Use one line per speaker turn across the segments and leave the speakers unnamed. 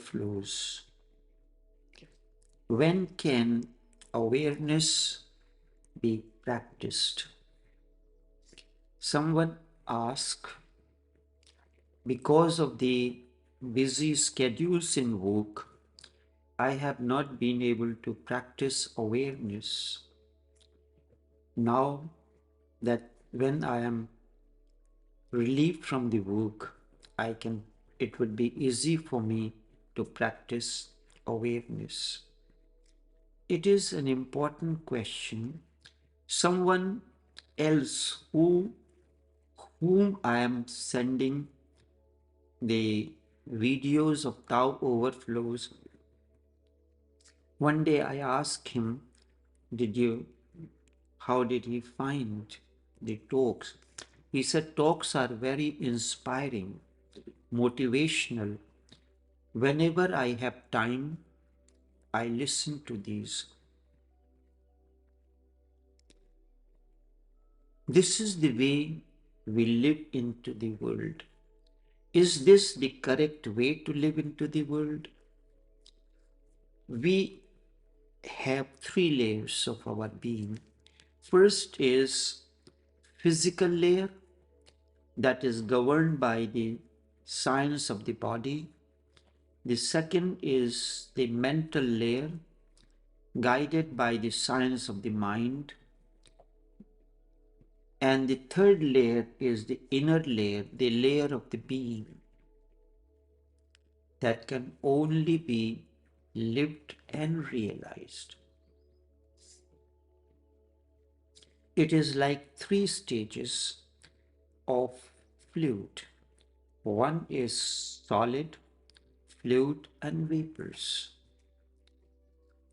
overflows. When can awareness be practiced? Someone asked, because of the busy schedules in work, I have not been able to practice awareness. Now that when I am relieved from the work, it would be easy for me to practice awareness. It is an important question. Someone else whom I am sending the videos of Tao overflows. One day I asked him, how did he find the talks? He said talks are very inspiring, motivational. Whenever I have time, I listen to these. This is the way we live into the world. Is this the correct way to live into the world? We have three layers of our being. First is physical layer, that is governed by the science of the body. The second is the mental layer, guided by the science of the mind. And the third layer is the inner layer, the layer of the being, that can only be lived and realized. It is like three stages of fluid. One is solid, fluid, and vapors.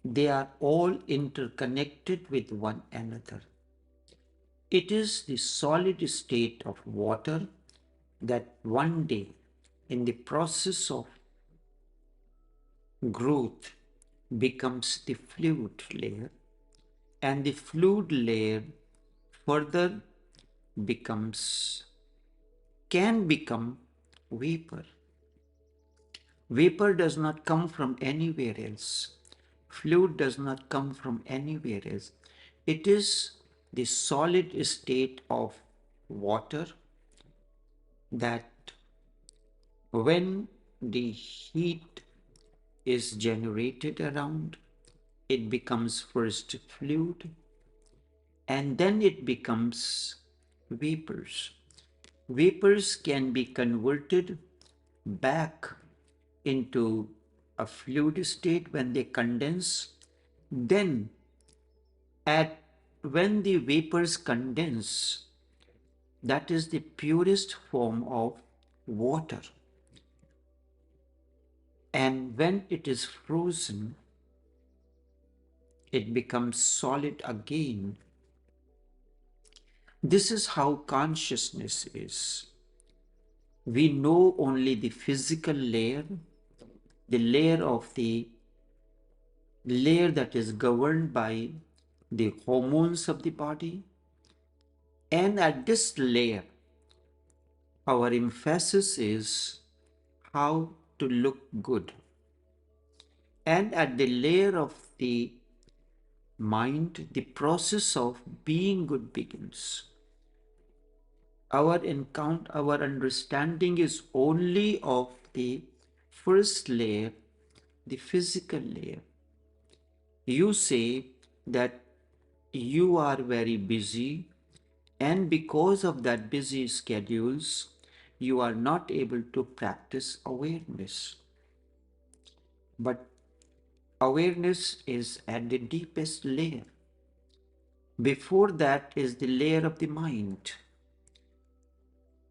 They are all interconnected with one another. It is the solid state of water that one day, in the process of growth, becomes the fluid layer, and the fluid layer further can become vapor. Vapor does not come from anywhere else. Fluid does not come from anywhere else. It is the solid state of water that when the heat is generated around, it becomes first fluid and then it becomes vapors. Vapors can be converted back into a fluid state when they condense. Then, when the vapors condense, that is the purest form of water. And when it is frozen, it becomes solid again. This is how consciousness is. We know only the physical layer, the layer that is governed by the hormones of the body. And at this layer, our emphasis is how to look good. And at the layer of the mind, the process of being good begins. Our understanding is only of the first layer, the physical layer. You say that you are very busy, and because of that busy schedules, you are not able to practice awareness. But awareness is at the deepest layer. Before that is the layer of the mind.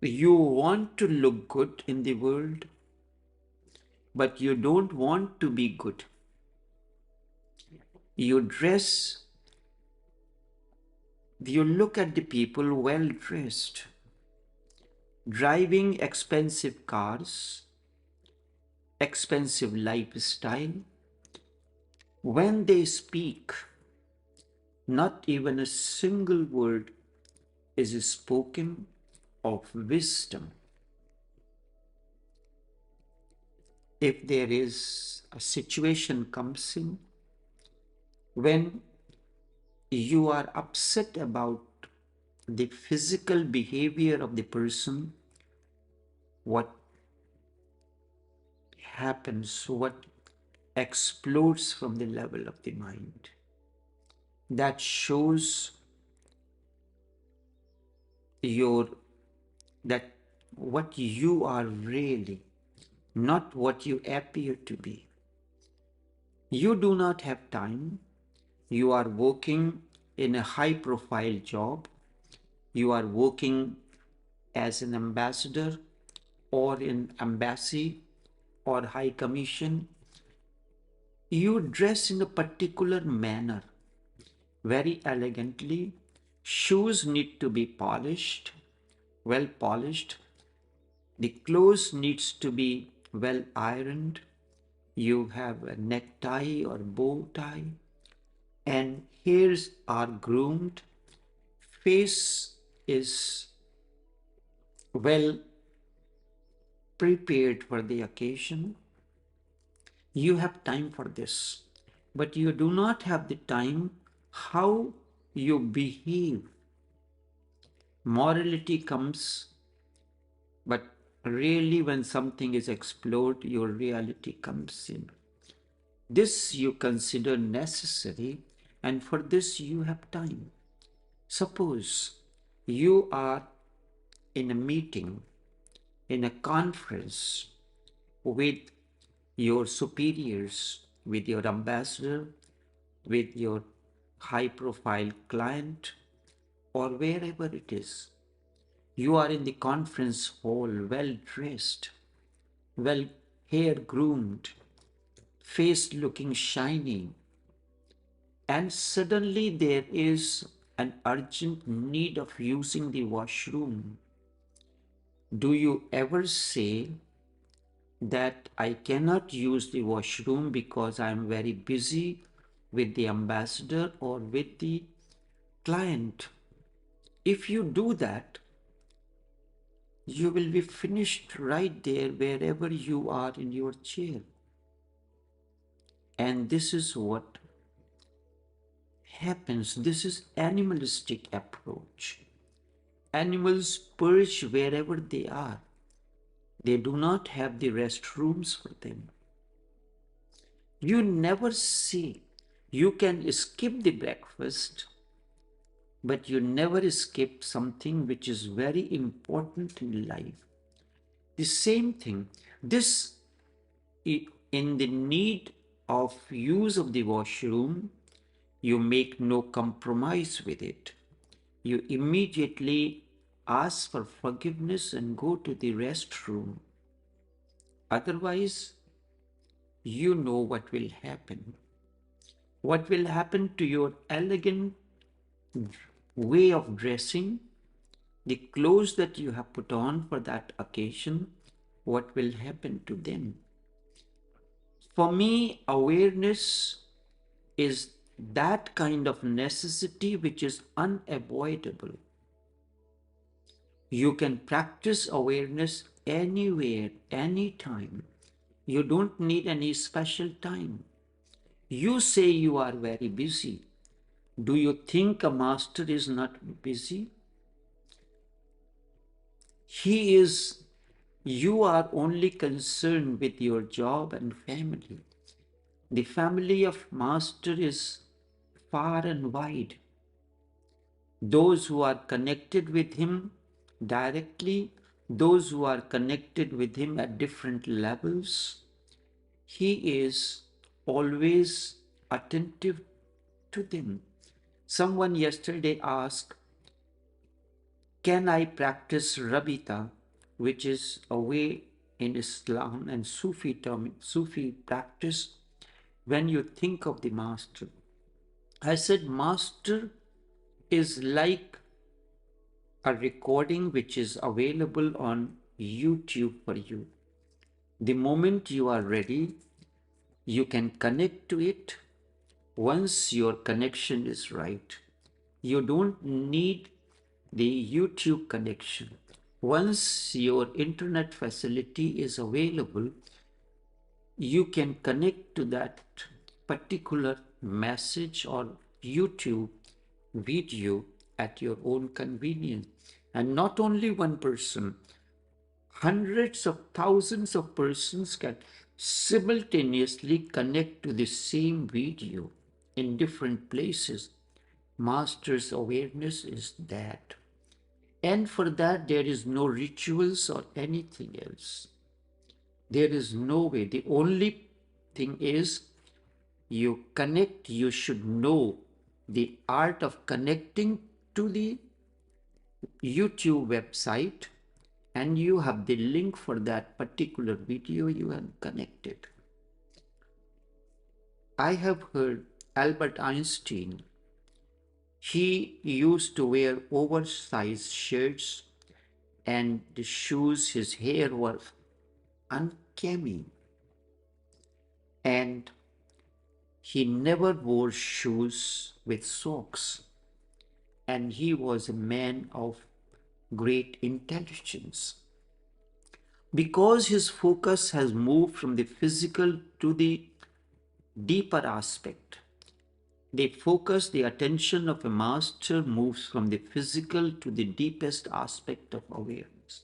You want to look good in the world, but you don't want to be good. You look at the people well dressed, driving expensive cars, expensive lifestyle. When they speak, not even a single word is spoken of wisdom. if there is a situation comes in when you are upset about the physical behavior of the person, what happens, what explodes from the level of the mind. That shows your that what you are really, not what you appear to be. You do not have time. You are working in a high profile job. You are working as an ambassador or in embassy or high commission. You dress in a particular manner, very elegantly. Shoes need to be polished, well polished. The clothes needs to be well ironed. You have a necktie or bow tie, and hairs are groomed. Face is well prepared for the occasion. You have time for this, but you do not have the time how you behave. Morality comes, but really when something is explored, your reality comes in. This you consider necessary, and for this you have time. Suppose you are in a meeting, in a conference with your superiors, with your ambassador, with your high profile client, or wherever it is. You are in the conference hall, well dressed, well hair groomed, face looking shiny, and suddenly there is an urgent need of using the washroom. Do you ever say that I cannot use the washroom because I am very busy with the ambassador or with the client? If you do that, you will be finished right there wherever you are in your chair. And this is what happens. This is animalistic approach. Animals perch wherever they are. They do not have the restrooms for them. You never say you can skip the breakfast, but you never skip something which is very important in life. The same thing, this in the need of use of the washroom, you make no compromise with it. You immediately ask for forgiveness and go to the restroom. Otherwise, you know what will happen. What will happen to your elegant way of dressing, the clothes that you have put on for that occasion, what will happen to them? For me, awareness is that kind of necessity which is unavoidable. You can practice awareness anywhere, anytime. You don't need any special time. You say you are very busy. Do you think a master is not busy? He is. You are only concerned with your job and family. The family of master is far and wide. Those who are connected with him directly, those who are connected with him at different levels, he is always attentive to them. Someone yesterday asked, can I practice Rabita, which is a way in Islam and Sufi practice when you think of the master? I said, master is like a recording which is available on YouTube for you. The moment you are ready, you can connect to it once your connection is right. You don't need the YouTube connection. Once your internet facility is available, you can connect to that particular message or YouTube video at your own convenience. And not only one person, hundreds of thousands of persons can simultaneously connect to the same video in different places. Master's awareness is that. And for that, there is no rituals or anything else. There is no way. The only thing is you connect, you should know the art of connecting to the YouTube website, and you have the link for that particular video you have connected. I have heard Albert Einstein, he used to wear oversized shirts and the shoes, his hair was unkemmy, and he never wore shoes with socks, and he was a man of great intelligence. Because his focus has moved from the physical to the deeper aspect. The focus, the attention of a master moves from the physical to the deepest aspect of awareness.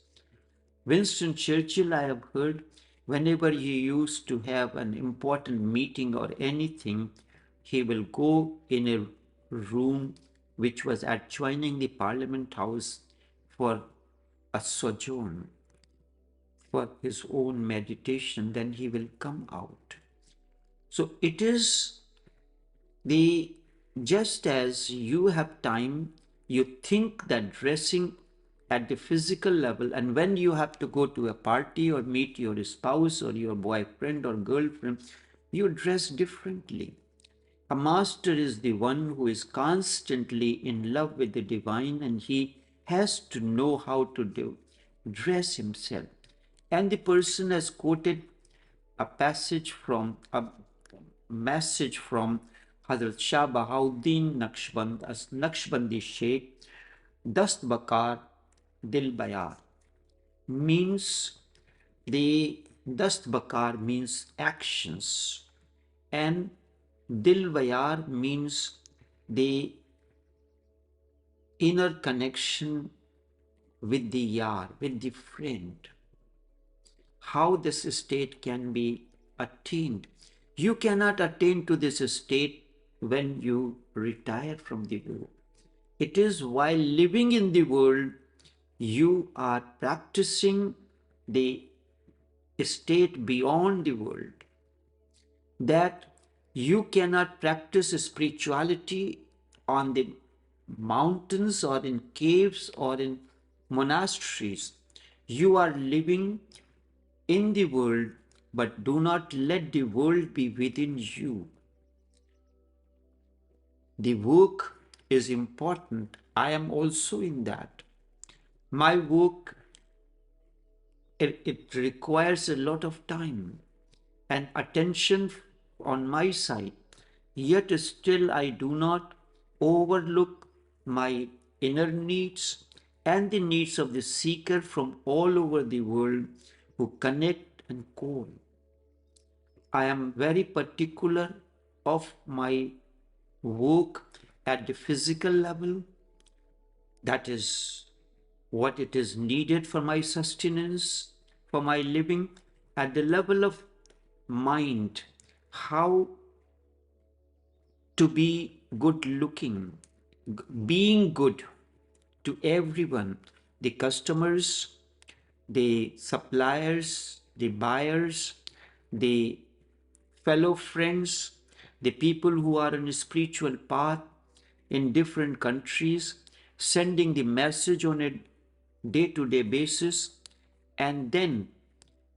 Winston Churchill, I have heard, whenever he used to have an important meeting or anything, he will go in a room which was adjoining the Parliament House for a sojourn, for his own meditation, then he will come out. So it is the just as you have time, you think that dressing at the physical level, and when you have to go to a party or meet your spouse or your boyfriend or girlfriend, you dress differently. A master is the one who is constantly in love with the divine, and he has to know how to dress himself. And the person has quoted a message from Hazrat Shah Bahauddin Naqshband as Naqshbandi Sheikh, Dast Bakar Dil Bayar means the Dast Bakar means actions, and Dil Bayar means the inner connection with the yar, with the friend. How this state can be attained. You cannot attain to this state when you retire from the world. It is while living in the world you are practicing the state beyond the world, that you cannot practice spirituality on the mountains or in caves or in monasteries. You are living in the world, but do not let the world be within you. The work is important. I am also in that. My work, it requires a lot of time and attention on my side. Yet still I do not overlook my inner needs and the needs of the seeker from all over the world who connect and call. I am very particular of my work at the physical level. That is what it is needed for my sustenance, for my living. At the level of mind, how to be good looking, being good to everyone, the customers, the suppliers, the buyers, the fellow friends, the people who are on a spiritual path in different countries, sending the message on a day-to-day basis, and then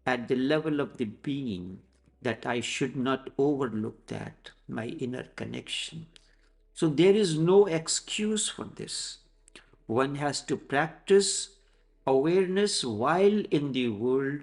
at the level of the being, that I should not overlook that, my inner connection. So there is no excuse for this. One has to practice awareness while in the world